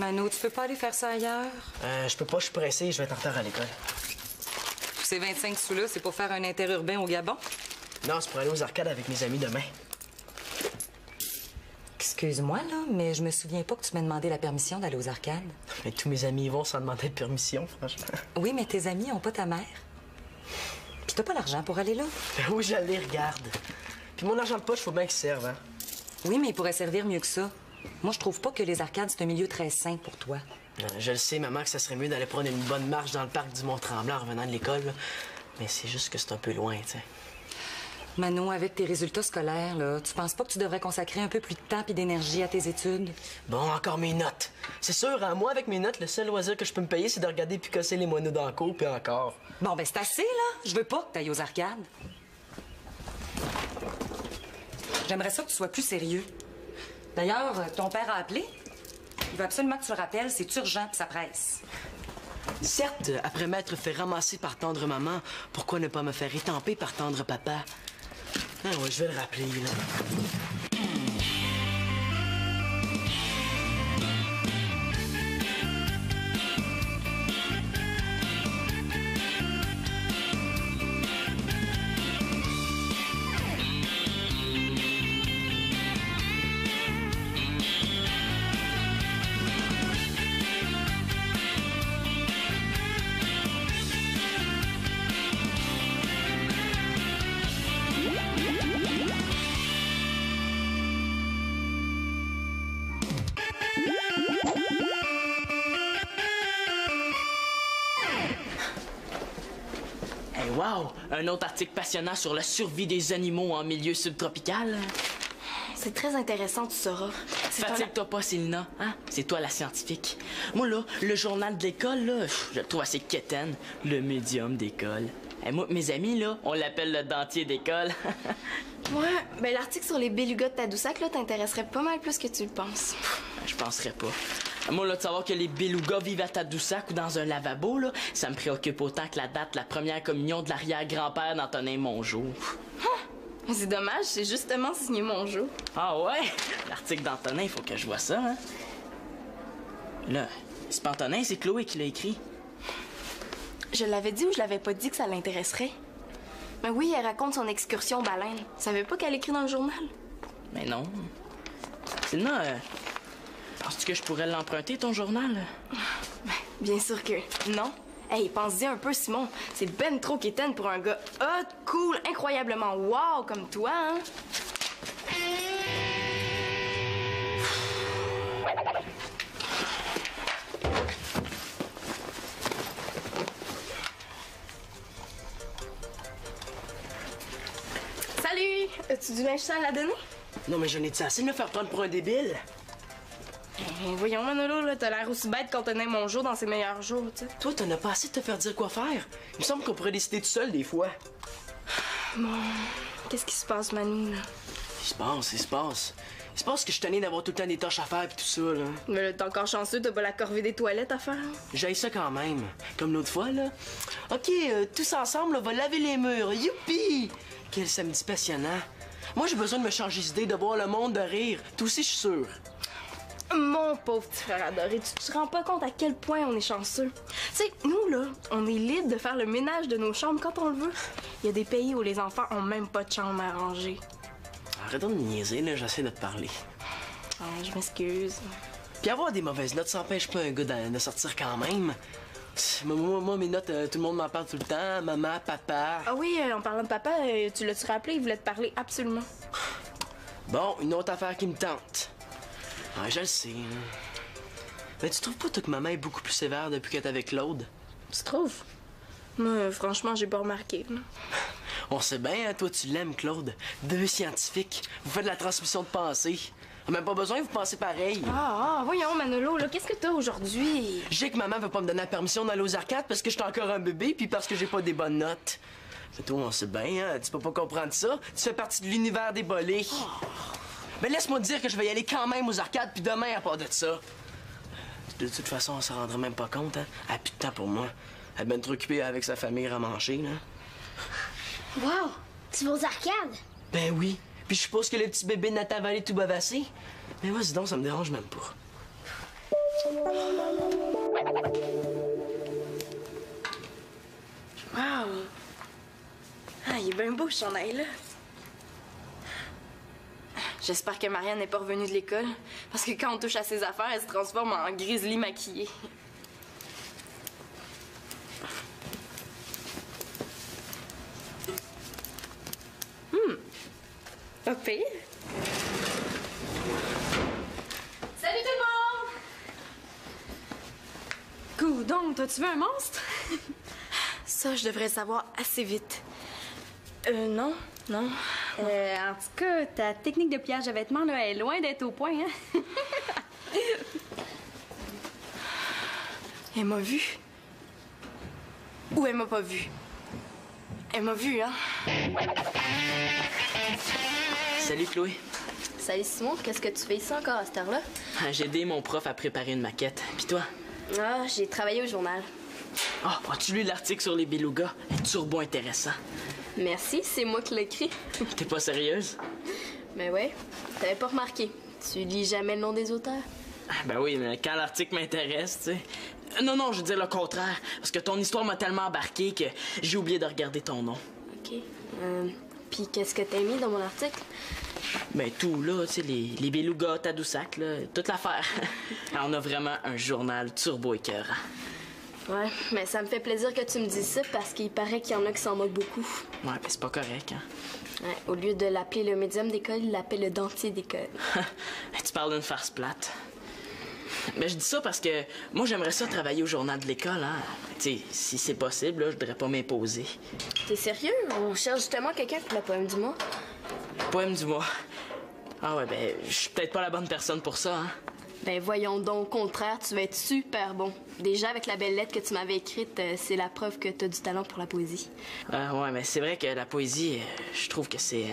Mano, tu peux pas aller faire ça ailleurs? Je peux pas, je suis pressé, je vais être en retard à l'école. Ces 25 sous-là, c'est pour faire un interurbain au Gabon? Non, c'est pour aller aux arcades avec mes amis demain. Excuse-moi, là, mais je me souviens pas que tu m'as demandé la permission d'aller aux arcades. Mais tous mes amis y vont sans demander de permission, franchement. Oui, mais tes amis ont pas ta mère. Puis t'as pas l'argent pour aller là. Ben oui, je les regarde. Puis mon argent de poche, faut bien qu'il serve, hein? Oui, mais il pourrait servir mieux que ça. Moi, je trouve pas que les arcades, c'est un milieu très sain pour toi. Je le sais, maman, que ça serait mieux d'aller prendre une bonne marche dans le parc du Mont-Tremblant en revenant de l'école, là. Mais c'est juste que c'est un peu loin, tu sais. Manon, avec tes résultats scolaires, là, tu penses pas que tu devrais consacrer un peu plus de temps et d'énergie à tes études? Bon, encore mes notes. C'est sûr, hein, moi, avec mes notes, le seul loisir que je peux me payer, c'est de regarder picosser les moineaux dans le cours, puis encore. Bon, ben c'est assez, là. Je veux pas que t'ailles aux arcades. J'aimerais ça que tu sois plus sérieux. D'ailleurs, ton père a appelé. Il veut absolument que tu le rappelles, c'est urgent, puis ça presse. Certes, après m'être fait ramasser par tendre maman, pourquoi ne pas me faire étamper par tendre papa? Ah ouais, je vais le rappeler, là. Wow! Un autre article passionnant sur la survie des animaux en milieu subtropical. C'est très intéressant, tu sauras. Fatigue-toi pas, Célina, hein? C'est toi la scientifique. Moi, là, le journal de l'école, là, je le trouve assez quétaine. Le médium d'école. Et moi, mes amis, là, on l'appelle le dentier d'école. Ouais, ben l'article sur les belugas de Tadoussac, là, t'intéresserait pas mal plus que tu le penses. Je penserais pas. Moi, là, de savoir que les belugas vivent à Tadoussac ou dans un lavabo, là, ça me préoccupe autant que la date de la première communion de l'arrière-grand-père d'Antonin Mongeau. C'est dommage, c'est justement signé Mongeau. Ah ouais? L'article d'Antonin, il faut que je vois ça, hein? Là, c'est pas Antonin, c'est Chloé qui l'a écrit. Je l'avais dit ou je l'avais pas dit que ça l'intéresserait? Mais oui, elle raconte son excursion aux baleines. Tu savais pas qu'elle écrit dans le journal? Mais non. Sinon, penses-tu que je pourrais l'emprunter, ton journal? Ben, bien sûr que non. Hey, pense-y un peu, Simon. C'est ben trop quétaine pour un gars hot, cool, incroyablement wow comme toi, hein? Salut! As-tu du linge sale à donner? Non, mais j'en ai-tu assez de me faire prendre pour un débile? Voyons, Manolo, là, t'as l'air aussi bête qu'Antonin Mongeau dans ses meilleurs jours, tu sais. Toi, t'en as pas assez de te faire dire quoi faire. Il me semble qu'on pourrait décider tout seul des fois. Bon, qu'est-ce qui se passe, Manu, là? Il se passe que je suis tanné d'avoir tout le temps des tâches à faire pis tout ça, là. Mais là, t'es encore chanceux, t'as pas la corvée des toilettes à faire. J'aille ça quand même. Comme l'autre fois, là. OK, tous ensemble, on va laver les murs. Youpi! Quel samedi passionnant. Moi, j'ai besoin de me changer d'idée, de voir le monde, de rire. Toi aussi, je suis sûr. Mon pauvre petit frère adoré, tu te rends pas compte à quel point on est chanceux. Tu sais, nous, là, on est libre de faire le ménage de nos chambres quand on le veut. Il y a des pays où les enfants ont même pas de chambre à ranger. Arrête donc de niaiser, là, j'essaie de te parler. Ah, je m'excuse. Puis avoir des mauvaises notes, ça empêche pas un gars de sortir quand même. Moi, mes notes, tout le monde m'en parle tout le temps. Maman, papa. Ah oui, en parlant de papa, tu l'as-tu rappelé? Il voulait te parler absolument. Bon, une autre affaire qui me tente. Ah, je le sais. Mais tu trouves pas, toi, que maman est beaucoup plus sévère depuis qu'elle est avec Claude? Tu trouves? Moi, franchement, j'ai pas remarqué, là. On sait bien, hein, toi, tu l'aimes, Claude. Deux scientifiques. Vous faites de la transmission de pensée. Même pas besoin, vous pensez pareil. Voyons, Manolo, là, qu'est-ce que t'as aujourd'hui? J'ai que maman veut pas me donner la permission d'aller aux arcades parce que j'étais encore un bébé puis parce que j'ai pas des bonnes notes. Mais toi, on sait bien, hein, tu peux pas comprendre ça. Tu fais partie de l'univers des bolés. Mais laisse-moi te dire que je vais y aller quand même aux arcades puis demain à part de ça. De toute façon, on s'en rendrait même pas compte, hein. Elle a plus de temps pour moi. Elle est bien trop occupée avec sa famille à manger, là. Wow! Tu vas aux arcades? Ben oui. Puis je suppose que le petit bébé n'a avalé tout bavassé. Mais vas-y donc, ça me dérange même pas. Wow! Ah, il est bien beau, ce chandail-là. J'espère que Marianne n'est pas revenue de l'école, parce que quand on touche à ses affaires, elle se transforme en grizzly maquillée. Pas pire. Salut tout le monde! Coudon, t'as-tu vu un monstre? Ça, je devrais le savoir assez vite. Non. En tout cas, ta technique de pliage de vêtements, là, est loin d'être au point, hein? Elle m'a vu. Ou elle m'a pas vu. Elle m'a vu, hein? Salut Chloé. Salut Simon, qu'est-ce que tu fais ici encore à cette heure-là? J'ai aidé mon prof à préparer une maquette. Puis toi? Ah, j'ai travaillé au journal. Ah, as-tu lu l'article sur les belugas? C'est turbo intéressant. Merci, c'est moi qui l'ai écrit. T'es pas sérieuse? Mais ouais, t'avais pas remarqué. Tu lis jamais le nom des auteurs? Ben oui, mais quand l'article m'intéresse, tu sais. Non, je veux dire le contraire. Parce que ton histoire m'a tellement embarqué que j'ai oublié de regarder ton nom. OK. Puis qu'est-ce que t'as mis dans mon article? Ben tout, là, tu sais, les belugas, Tadoussac, là, toute l'affaire. On a vraiment un journal turbo écœurant. Ouais, mais ça me fait plaisir que tu me dises ça parce qu'il paraît qu'il y en a qui s'en moquent beaucoup. Ouais, ben c'est pas correct, hein. Ouais, au lieu de l'appeler le médium d'école, il l'appelle le dentier d'école. Tu parles d'une farce plate. Ben je dis ça parce que moi, j'aimerais ça travailler au journal de l'école, hein. Tu sais, si c'est possible, là, je voudrais pas m'imposer. T'es sérieux? On cherche justement quelqu'un pour le poème du mois. Poème du mois. Ah ouais, ben, je suis peut-être pas la bonne personne pour ça, hein. Ben voyons donc, au contraire, tu vas être super bon. Déjà, avec la belle lettre que tu m'avais écrite, c'est la preuve que t'as du talent pour la poésie. Ouais, mais c'est vrai que la poésie, je trouve que c'est...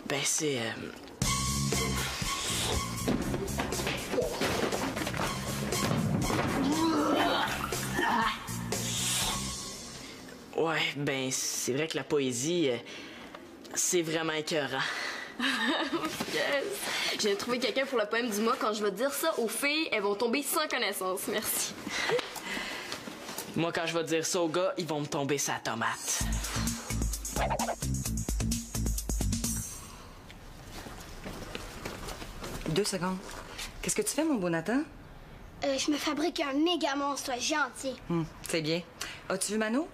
ben, c'est... Ouais, ben, c'est vrai que la poésie, c'est vraiment écœurant. Yes! Je viens de trouver quelqu'un pour le poème du mois. Quand je vais dire ça aux filles, elles vont tomber sans connaissance. Merci. Moi, quand je vais dire ça aux gars, ils vont me tomber sa tomate. Deux secondes. Qu'est-ce que tu fais, mon beau Nathan? Je me fabrique un méga monstre gentil. C'est bien. As-tu vu Mano?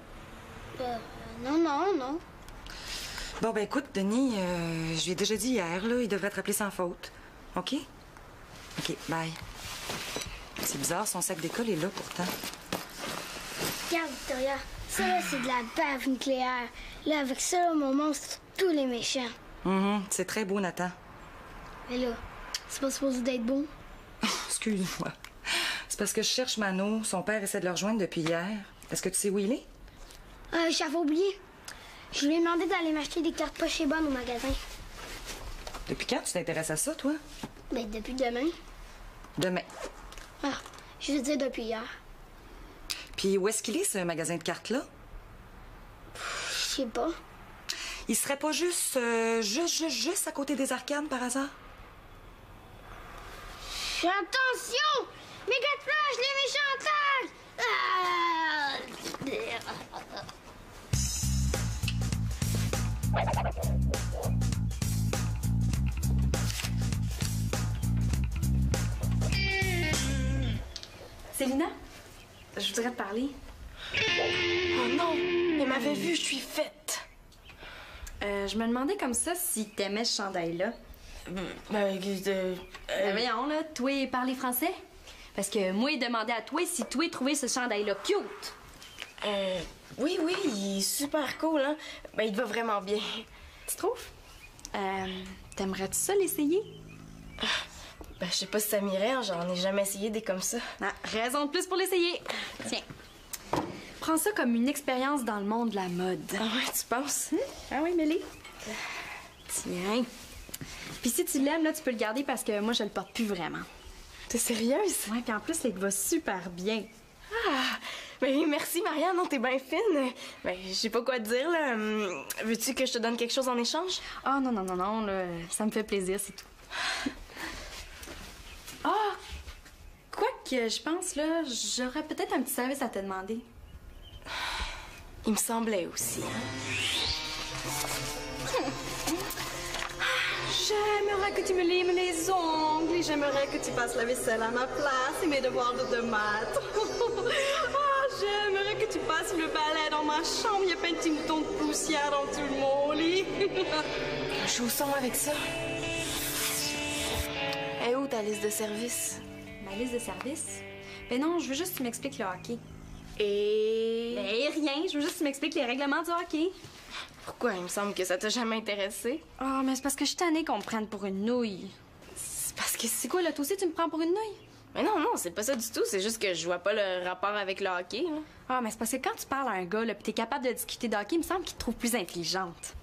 Non. Bon, ben écoute, Denis, je lui ai déjà dit hier, là, il devrait te rappeler sans faute. OK? OK, bye. C'est bizarre, son sac d'école est là pourtant. Regarde, Victoria, ça là, c'est de la bave nucléaire. Là, avec ça, là, mon monstre, tous les méchants. C'est très beau, Nathan. Mais là, c'est pas supposé d'être bon. Excuse-moi. C'est parce que je cherche Mano. Son père essaie de le rejoindre depuis hier. Est-ce que tu sais où il est? J'avais oublié. Je lui ai demandé d'aller m'acheter des cartes poches et bonnes au magasin. Depuis quand tu t'intéresses à ça, toi? Ben, depuis demain. Demain. Ah, je veux dire depuis hier. Puis où est-ce qu'il est, ce magasin de cartes-là? Je sais pas. Il serait pas juste à côté des arcades, par hasard? Attention! Méga flash, les méchants attaquent! Célina, je voudrais te parler. Oh non! Elle m'avait vue, je suis faite. Je me demandais comme ça si t'aimais ce chandail-là. Ben, Voyons, là, toi, parler français? Parce que moi, il demandait à toi si toi, trouvais ce chandail-là cute. Oui, il est super cool, hein? Ben, il te va vraiment bien. Tu trouves? T'aimerais-tu ça l'essayer? Ben, je sais pas si ça m'irait, hein, j'en ai jamais essayé des comme ça. Ah, raison de plus pour l'essayer. Tiens. Prends ça comme une expérience dans le monde de la mode. Ah ouais, tu penses? Ah oui, Mélie? Tiens. Puis si tu l'aimes, là, tu peux le garder parce que moi, je le porte plus vraiment. T'es sérieuse? Ouais, puis en plus, il te va super bien. Ah! Ben, merci, Marianne, non, t'es bien fine. Ben, je sais pas quoi te dire, là. Veux-tu que je te donne quelque chose en échange? Ah, non, là, ça me fait plaisir, c'est tout. Ah! que je pense, là, j'aurais peut-être un petit service à te demander. Il me semblait aussi. J'aimerais que tu me limes les ongles et j'aimerais que tu fasses la vaisselle à ma place et mes devoirs de maths. J'aimerais que tu fasses le balai dans ma chambre. Il y a plein de petits moutons de poussière dans tout mon lit. Je joue au son avec ça. Et où ta liste de services? Ma liste de services? Ben non, je veux juste que tu m'expliques le hockey. Et... Ben rien, je veux juste que tu m'expliques les règlements du hockey. Pourquoi? Il me semble que ça t'a jamais intéressé. Ah, mais c'est parce que je suis tannée qu'on me prenne pour une nouille. C'est parce que C'est quoi, là, toi aussi, tu me prends pour une nouille? Mais non, c'est pas ça du tout. C'est juste que je vois pas le rapport avec le hockey, là. Ah, mais c'est parce que quand tu parles à un gars, là, pis t'es capable de discuter de hockey, il me semble qu'il te trouve plus intelligente.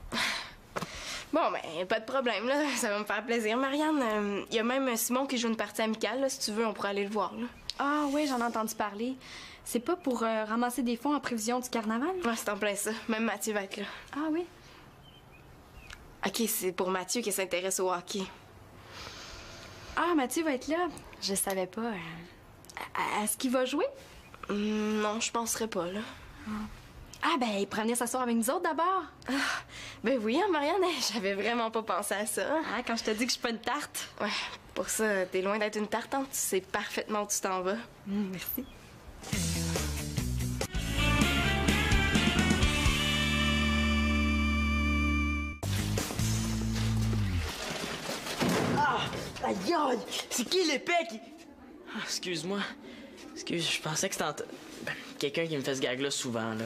Bon, ben, pas de problème, là. Ça va me faire plaisir. Marianne, il y a même Simon qui joue une partie amicale, là. Si tu veux, on pourrait aller le voir, là. Ah, oui, j'en ai entendu parler. C'est pas pour ramasser des fonds en prévision du carnaval? Ouais, c'est en plein ça. Même Mathieu va être là. Ah, oui. OK, c'est pour Mathieu qui s'intéresse au hockey. Ah, Mathieu va être là. Je savais pas. Est-ce qu'il va jouer? Non, je penserais pas, là. Ah, ben, il pourrait venir s'asseoir avec nous autres d'abord. Ben oui, hein, Marianne, j'avais vraiment pas pensé à ça. Ah, quand je te dis que je suis pas une tarte. Ouais, pour ça, t'es loin d'être une tartante. Tu sais parfaitement où tu t'en vas. Merci. Aïe, aïe! C'est qui l'épée qui... Ah, excuse-moi. Excuse, je pensais que c'était quelqu'un qui me fait ce gag-là souvent, là.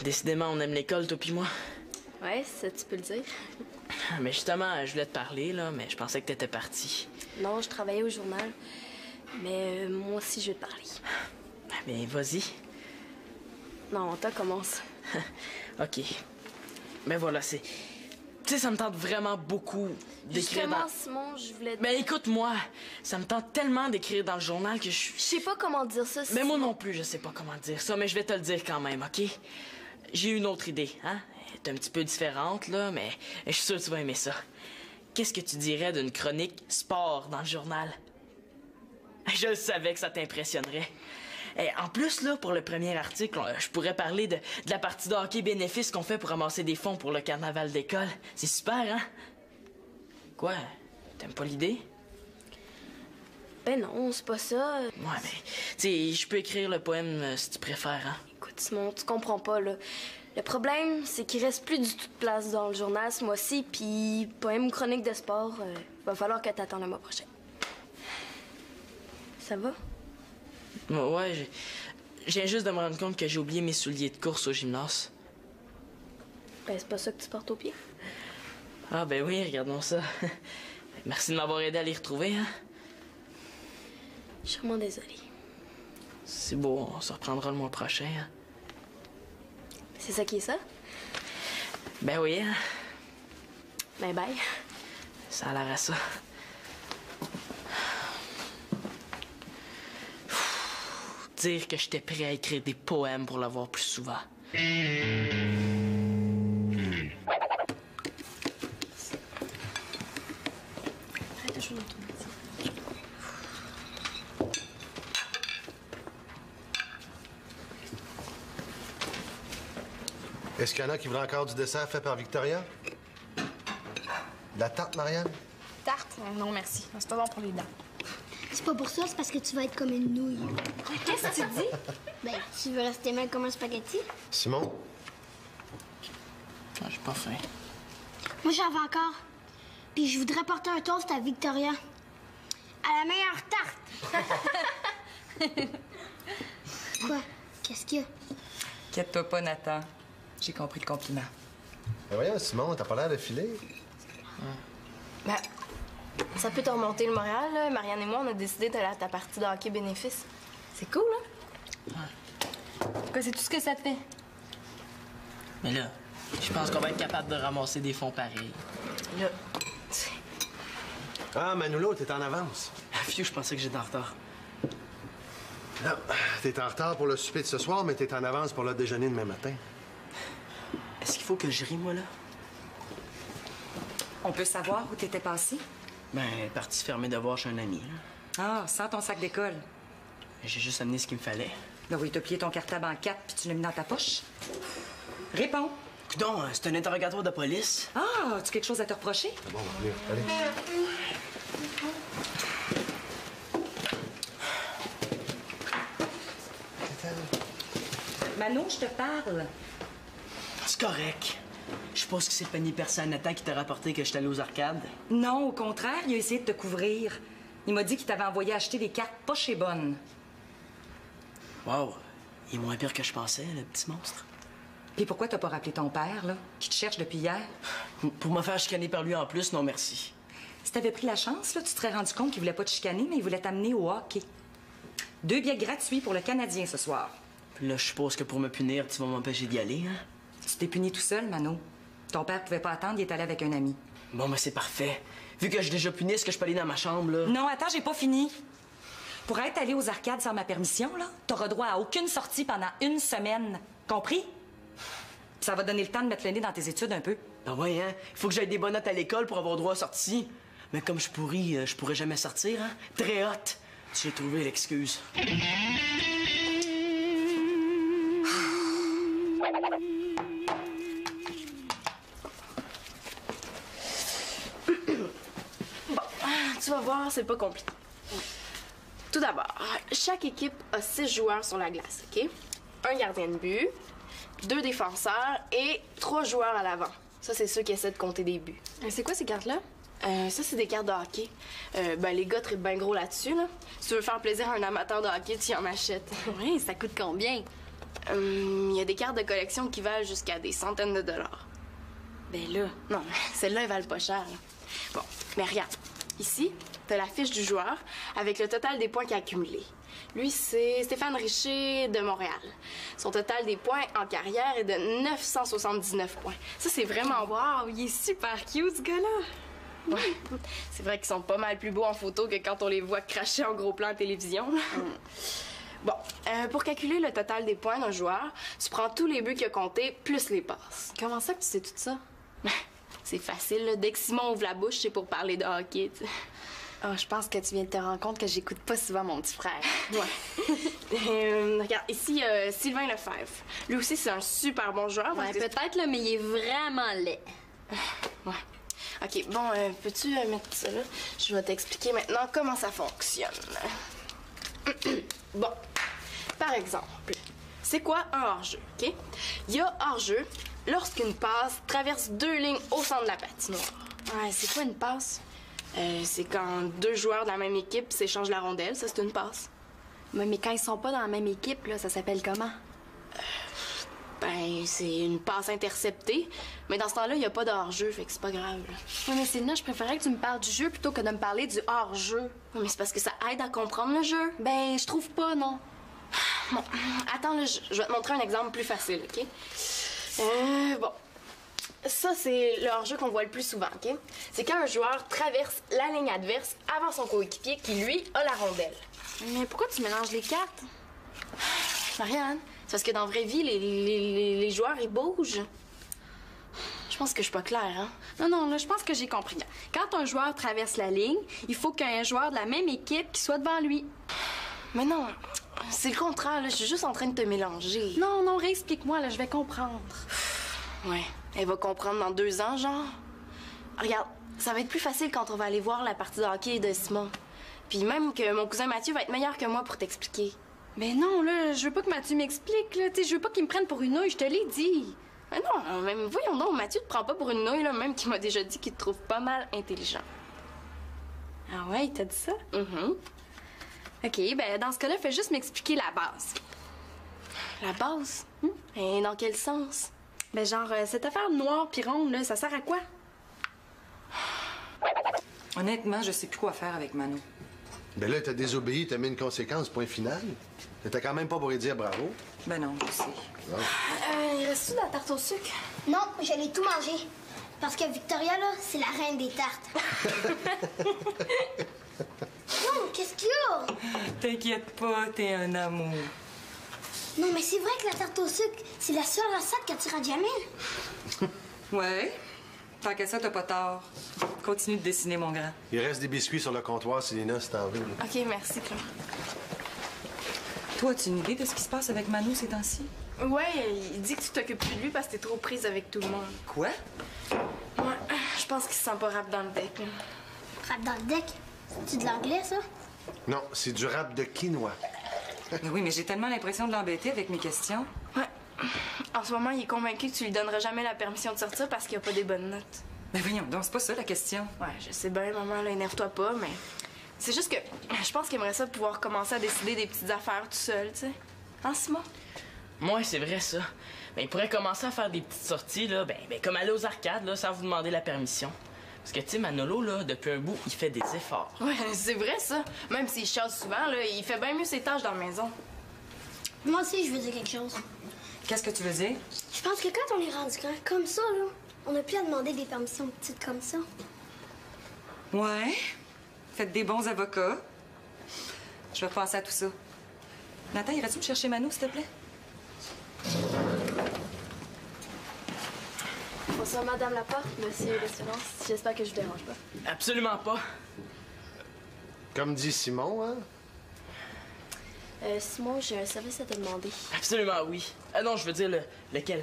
Décidément, on aime l'école, toi pis moi. Ouais, ça, tu peux le dire. Mais justement, je voulais te parler, là, mais je pensais que t'étais parti. Non, je travaillais au journal. Mais moi aussi, je vais te parler. Mais vas-y. Non, toi, commence. OK. Mais voilà, c'est... Tu sais, ça me tente vraiment beaucoup d'écrire Justement, dans... Simon, je voulais... Mais écoute-moi, ça me tente tellement d'écrire dans le journal que je... Je sais pas comment dire ça. Mais moi non plus, je sais pas comment dire ça, mais je vais te le dire quand même, OK? J'ai une autre idée, hein? Elle est un petit peu différente, là, mais je suis sûr que tu vas aimer ça. Qu'est-ce que tu dirais d'une chronique sport dans le journal? Je le savais que ça t'impressionnerait. Et en plus, là, pour le premier article, je pourrais parler de la partie de hockey bénéfice qu'on fait pour ramasser des fonds pour le carnaval d'école. C'est super, hein? Quoi? T'aimes pas l'idée? Ben non, c'est pas ça. Ouais, mais, tu sais, je peux écrire le poème si tu préfères, hein? Écoute, Simon, tu comprends pas, là. Le problème, c'est qu'il reste plus du tout de place dans le journal ce mois-ci, puis poème ou chronique de sport, va falloir que t'attendes le mois prochain. Ça va? Ouais, je viens juste de me rendre compte que j'ai oublié mes souliers de course au gymnase. Ben, c'est pas ça que tu portes au pied. Ah, ben oui, regardons ça. Merci de m'avoir aidé à les retrouver, hein? Je suis vraiment désolée. C'est beau, on se reprendra le mois prochain, hein? C'est ça qui est ça? Ben oui, hein? Ben bye. Ça a l'air à ça. Dire que j'étais prêt à écrire des poèmes pour l'avoir plus souvent. Est-ce qu'il y en a qui veulent encore du dessert fait par Victoria? De la tarte, Marianne? Tarte? Non, merci. C'est pas bon pour les dents. C'est pas pour ça, c'est parce que tu vas être comme une nouille. Qu'est-ce que tu dis? Ben, tu veux rester mal comme un spaghetti? Simon? Ah, j'ai pas faim. Moi, j'en veux encore. Puis je voudrais porter un toast à Victoria. À la meilleure tarte! Quoi? Qu'est-ce qu'il y a? Inquiète-toi pas, Nathan. J'ai compris le compliment. Ben voyons, Simon, t'as pas l'air de filer. Ben, ça peut te remonter le moral, là. Marianne et moi, on a décidé d'aller à ta partie de hockey bénéfice. C'est cool, hein? Quoi, c'est tout ce que ça te fait? Mais là, je pense qu'on va être capable de ramasser des fonds pareils. Là, Ah, Manolo, t'es en avance. Ah, fiu, je pensais que j'étais en retard. Non, t'es en retard pour le souper de ce soir, mais t'es en avance pour le déjeuner demain matin. Est-ce qu'il faut que je rie, moi, là? On peut savoir où t'étais passé? Ben, partie fermée de voir chez un ami, là. Ah, sans ton sac d'école. J'ai juste amené ce qu'il me fallait. Ben oui, t'as plié ton cartable en 4 puis tu l'as mis dans ta poche. Réponds. Coudon, c'est un interrogatoire de police. Ah, as-tu quelque chose à te reprocher? Bon, allez. Manon, je te parle. C'est correct. Je suppose que c'est Penny Percy à Nathan qui t'a rapporté que j'étais allé aux arcades. Non, au contraire, il a essayé de te couvrir. Il m'a dit qu'il t'avait envoyé acheter des cartes pas chez Bonne. Wow, il est moins pire que je pensais, le petit monstre. Puis pourquoi t'as pas rappelé ton père, là, qui te cherche depuis hier? Pour me faire chicaner par lui en plus, non merci. Si t'avais pris la chance, là, tu te serais rendu compte qu'il voulait pas te chicaner, mais il voulait t'amener au hockey. 2 billets gratuits pour le Canadien ce soir. Puis là, je suppose que pour me punir, tu vas m'empêcher d'y aller, hein? Tu t'es puni tout seul, Mano. Ton père pouvait pas attendre, il est allé avec un ami. Bon, ben c'est parfait. Vu que j'ai déjà puni, est-ce que je peux aller dans ma chambre, là? Non, attends, j'ai pas fini. Pour être allé aux arcades sans ma permission, là, t'auras droit à aucune sortie pendant 1 semaine. Compris? Puis ça va donner le temps de mettre le nez dans tes études un peu. Ben ouais, hein? Il faut que j'aille des bonnes notes à l'école pour avoir droit à sortie. Mais comme je pourris, je pourrais jamais sortir, hein? Très hot. J'ai trouvé l'excuse. Tu vas voir, c'est pas compliqué. Tout d'abord, chaque équipe a 6 joueurs sur la glace, OK? Un gardien de but, 2 défenseurs et 3 joueurs à l'avant. Ça, c'est ceux qui essaient de compter des buts. C'est quoi ces cartes-là? Ça, c'est des cartes de hockey. Ben, les gars trippent bien gros là-dessus, là. Si tu veux faire plaisir à un amateur de hockey, tu en achètes. Oui, ça coûte combien? Il y a des cartes de collection qui valent jusqu'à des centaines de dollars. Ben là. Non, celles-là, elles valent pas cher, là. Bon, mais regarde. Ici, t'as la fiche du joueur avec le total des points qu'il a accumulé. Lui, c'est Stéphane Richer de Montréal. Son total des points en carrière est de 979 points. Ça, c'est vraiment... Wow, il est super cute, ce gars-là. Ouais. C'est vrai qu'ils sont pas mal plus beaux en photo que quand on les voit cracher en gros plan à télévision. Bon, pour calculer le total des points d'un joueur, tu prends tous les buts qu'il a comptés plus les passes. Comment ça que tu sais tout ça? C'est facile, là. Dès que Simon ouvre la bouche, c'est pour parler de hockey, tu sais. Oh, je pense que tu viens de te rendre compte que j'écoute pas souvent mon petit frère. Ouais. Regarde, ici, Sylvain Lefebvre. Lui aussi, c'est un super bon joueur. Ouais, peut-être, là, mais il est vraiment laid. Ouais. OK, bon, peux-tu mettre ça là? Je vais t'expliquer maintenant comment ça fonctionne. Bon, par exemple, c'est quoi un hors-jeu, OK? Il y a hors-jeu lorsqu'une passe traverse 2 lignes au centre de la patinoire. Ouais, c'est quoi une passe? C'est quand 2 joueurs de la même équipe s'échangent la rondelle, ça, c'est une passe. Ouais, mais quand ils sont pas dans la même équipe, là, ça s'appelle comment? Ben, c'est une passe interceptée. Mais dans ce temps-là, il n'y a pas de hors-jeu, fait que c'est pas grave. Là. Ouais, mais Célina, je préférais que tu me parles du jeu plutôt que de me parler du hors-jeu. Ouais, mais c'est parce que ça aide à comprendre le jeu. Ben, je trouve pas, non. Bon, attends, là, je vais te montrer un exemple plus facile, OK? Bon. Ça, c'est le hors-jeu qu'on voit le plus souvent, OK? C'est quand un joueur traverse la ligne adverse avant son coéquipier qui, lui, a la rondelle. Mais pourquoi tu mélanges les cartes? Marianne, c'est parce que dans la vraie vie, les joueurs, ils bougent. Je pense que je suis pas claire, hein? Non, là, je pense que j'ai compris. Quand un joueur traverse la ligne, il faut qu'il y ait un joueur de la même équipe qui soit devant lui. Mais non, c'est le contraire, là. Je suis juste en train de te mélanger. Non, réexplique-moi, là, je vais comprendre. Ouais, elle va comprendre dans 2 ans, genre. Regarde, ça va être plus facile quand on va aller voir la partie de hockey de Simon. Puis même que mon cousin Mathieu va être meilleur que moi pour t'expliquer. Mais non, là, je veux pas que Mathieu m'explique, là. Tu sais, je veux pas qu'il me prenne pour une nouille, je te l'ai dit. Mais non, même voyons donc, Mathieu te prend pas pour une nouille, là, même qu'il m'a déjà dit qu'il te trouve pas mal intelligent. Ah ouais, t'as dit ça? OK, ben dans ce cas-là, fais juste m'expliquer la base. La base? Et dans quel sens? Ben genre, cette affaire noire pis ronde, là, ça sert à quoi? Honnêtement, je sais plus quoi faire avec Mano. Ben là, t'as désobéi, t'as mis une conséquence, point final. T'étais quand même pas pour lui dire bravo. Ben non, je sais. Non. Il reste-tu de la tarte au sucre? Non, j'allais tout manger. Parce que Victoria, là, c'est la reine des tartes. Non, qu'est-ce qu'il y a? T'inquiète pas, t'es un amour. Non, mais c'est vrai que la tarte au sucre, c'est la seule recette qu'attira Jamil. Ouais. Tant qu'à ça, t'as pas tort. Continue de dessiner, mon grand. Il reste des biscuits sur le comptoir, Célina, si t'en veux. là. OK, merci, Claire. Toi, as-tu une idée de ce qui se passe avec Manu ces temps-ci? Ouais, il dit que tu t'occupes plus de lui parce que t'es trop prise avec tout le monde. Quoi? Ouais, je pense qu'il se sent pas rap dans le deck. Là. Rap dans le deck? C'est de l'anglais, ça? Non, c'est du rap de quinoa. Ben oui, mais j'ai tellement l'impression de l'embêter avec mes questions. Ouais. En ce moment, il est convaincu que tu lui donneras jamais la permission de sortir parce qu'il a pas des bonnes notes. Ben voyons donc, c'est pas ça la question. Ouais, je sais bien, maman, là, énerve-toi pas, mais... C'est juste que je pense qu'il aimerait ça pouvoir commencer à décider des petites affaires tout seul, tu sais. Hein, Simon? Moi, c'est vrai, ça. Ben, il pourrait commencer à faire des petites sorties, là, ben comme aller aux arcades, là, sans vous demander la permission. Parce que, tu sais, Manolo, là, depuis un bout, il fait des efforts. Ouais, c'est vrai, ça. Même s'il chasse souvent, là, il fait bien mieux ses tâches dans la maison. Moi aussi, je veux dire quelque chose. Qu'est-ce que tu veux dire? Je pense que quand on est rendu grand comme ça, là, on n'a plus à demander des permissions petites comme ça. Ouais. Faites des bons avocats. Je vais repenser à tout ça. Nathan, irais-tu me chercher Manu, s'il te plaît? Bonsoir, Madame Laporte, Monsieur l'assurance. J'espère que je vous dérange pas. Absolument pas. Comme dit Simon, hein? Simon, j'ai un service à te demander. Absolument oui. Ah non, je veux dire lequel?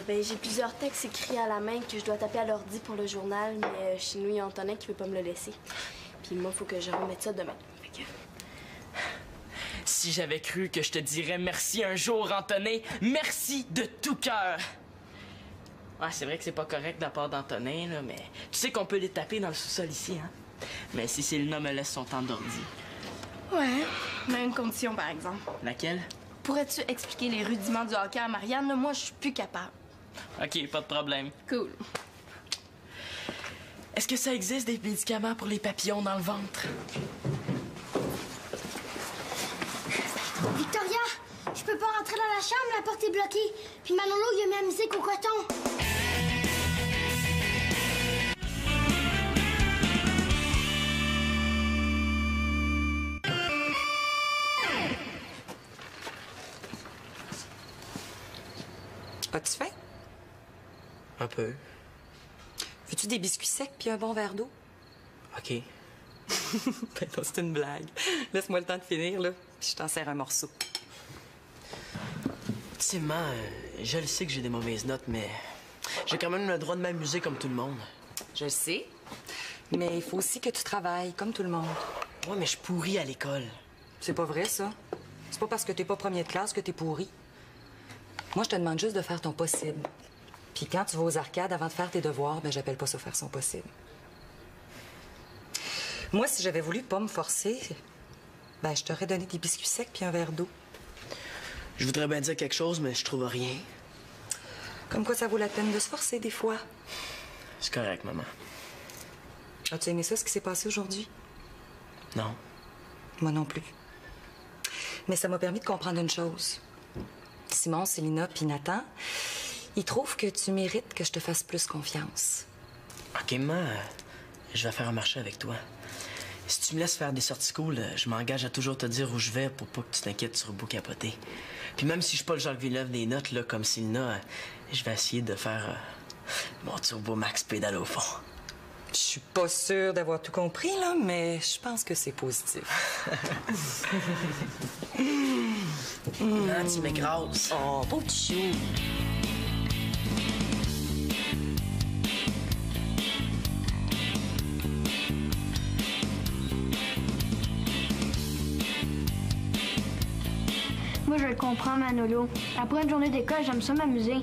J'ai plusieurs textes écrits à la main que je dois taper à l'ordi pour le journal, mais chez nous, il y a Antonin qui veut pas me le laisser. Puis moi, il faut que je remette ça demain. Fait que... Si j'avais cru que je te dirais merci un jour, Antonin, merci de tout cœur. Ouais, c'est vrai que c'est pas correct de la part d'Antonin, là, mais tu sais qu'on peut les taper dans le sous-sol ici, hein? Mais si Célina me laisse son temps d'ordi. Ouais, mais une condition, par exemple. Laquelle? Pourrais-tu expliquer les rudiments du hockey à Marianne? Là, moi, je suis plus capable. OK, pas de problème. Cool. Est-ce que ça existe des médicaments pour les papillons dans le ventre? Victoria, je peux pas rentrer dans la chambre, la porte est bloquée. Puis Manolo, il a mis la musique au coton. As-tu faim? Un peu. Veux-tu des biscuits secs puis un bon verre d'eau? OK. Ben non, c'est une blague. Laisse-moi le temps de finir, là, puis je t'en sers un morceau. Tu sais, maman, je le sais que j'ai des mauvaises notes, mais j'ai quand même le droit de m'amuser comme tout le monde. Je le sais, mais il faut aussi que tu travailles, comme tout le monde. Ouais, mais je pourris à l'école. C'est pas vrai, ça. C'est pas parce que t'es pas premier de classe que t'es pourri. Moi, je te demande juste de faire ton possible. Puis quand tu vas aux arcades avant de faire tes devoirs, ben j'appelle pas ça faire son possible. Moi, si j'avais voulu pas me forcer, ben je t'aurais donné des biscuits secs puis un verre d'eau. Je voudrais bien dire quelque chose, mais je trouve rien. Comme quoi ça vaut la peine de se forcer des fois. C'est correct, maman. As-tu aimé ça, ce qui s'est passé aujourd'hui? Non. Moi non plus. Mais ça m'a permis de comprendre une chose. Simon, Célina puis Nathan, ils trouvent que tu mérites que je te fasse plus confiance. OK, maman, je vais faire un marché avec toi. Si tu me laisses faire des sorties cool, je m'engage à toujours te dire où je vais pour pas que tu t'inquiètes sur le bout capoté. Puis même si je suis pas le Jacques Villeneuve des notes, là, comme Célina, je vais essayer de faire mon Turbo Max pédale au fond. Je suis pas sûre d'avoir tout compris, là, mais je pense que c'est positif. Ah, tu m'écrases. Oh, beau petit chou. Moi, je le comprends, Manolo. Après une journée d'école, j'aime ça m'amuser.